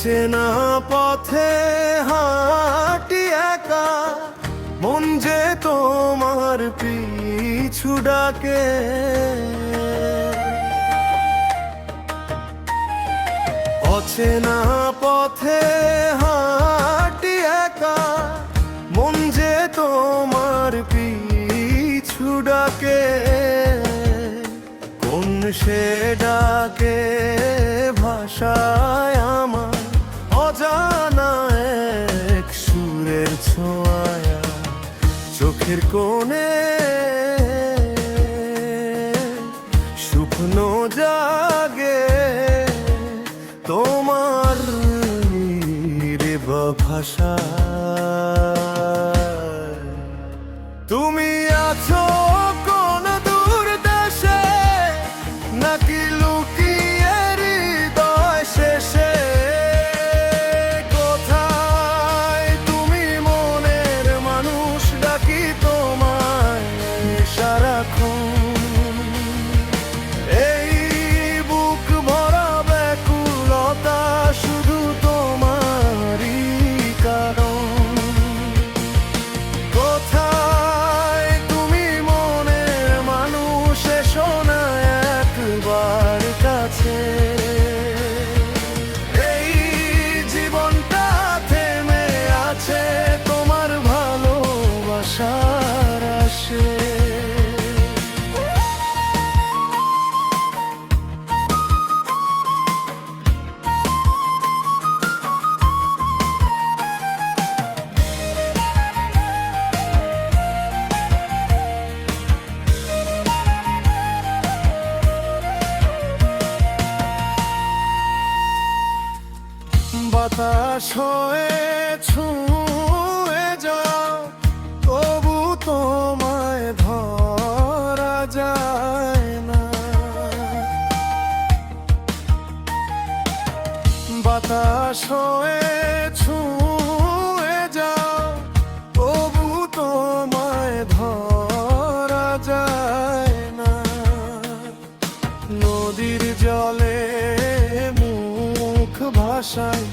অচেনা পথে হাঁটি একা, মন যে তোমার পিছু ডাকে। অচেনা পথে হাঁটি একা, মন যে তোমার পিছু ডাকে। কোন সে ডাকে ভাষায় আমার অজানা এক সুরের ছোঁয়া, চোখের কোণে শুকনো জাগে তোমার ভাষা। তুমি আছো কোন দূর দেশে, নাকি লুকিয়ে হৃদয় শেষে? কোথায় তুমি মনের মানুষ, ডাকি তোমায় সারাক্ষণ। এই বুক ভরা ব্যাকুলতা শুধু তোমারই কারণ। কোথায় তুমি মনের মানুষ, এসো না একবার কাছে। এই জীবনটা থেমে আছে তোমার ভালোবাসার আশে। বাতাস হয়ে ছুঁয়ে যাও, তবু তোমায় ধরা যায় না। বাতাস হয়ে ছুঁয়ে যাও, তবু তোমায় ধরা যায় না। নদীর জলে মুখ ভাষায়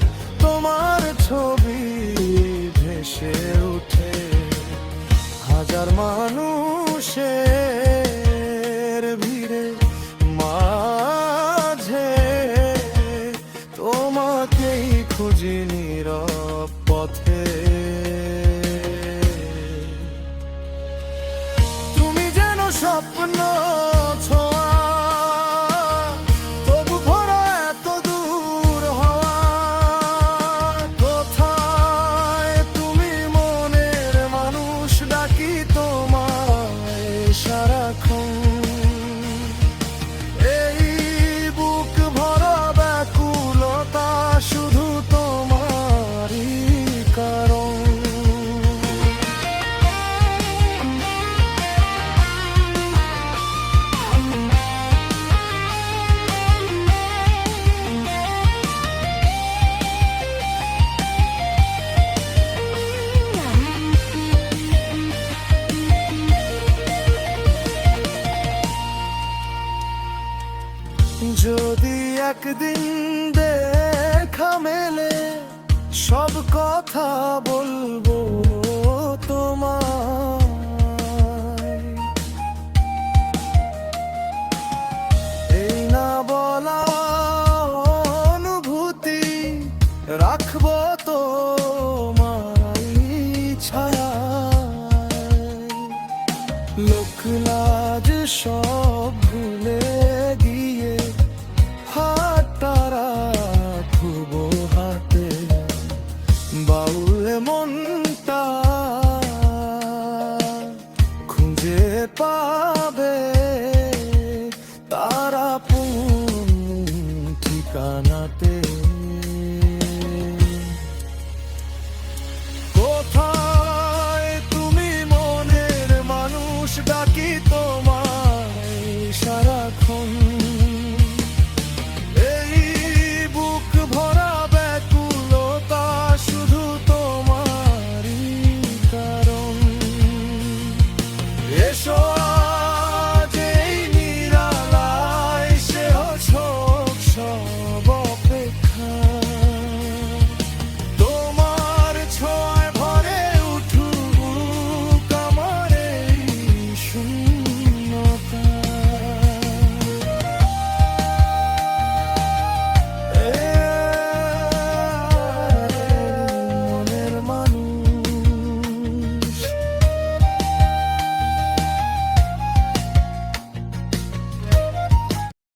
তোমার ছবি ভেসে ওঠে। হাজার মানুষের ভিড়ে মাঝে তোমাকেই খুঁজি নীরব পথে। তুমি যেন স্বপ্ন ছোঁয়া, তবু ভরা এত দূর হওয়া। কোথায় তুমি মনের মানুষ, ডাকি তোমায় সারাক্ষণ। এই বুক ভরা ব্যাকুলতা শুধু তোমারই কারণ। যদি একদিন দেখা মেলে, সব কথা বলবো তোমায়। এই না বলা অনুভূতি রাখবো তোমার ছায়ায়। লোক লাজ সব ভুলে গিয়ে হাতটা রাখবো হাতে। বাউল মনটা খুঁজে পাবে তারা ঠিকানা।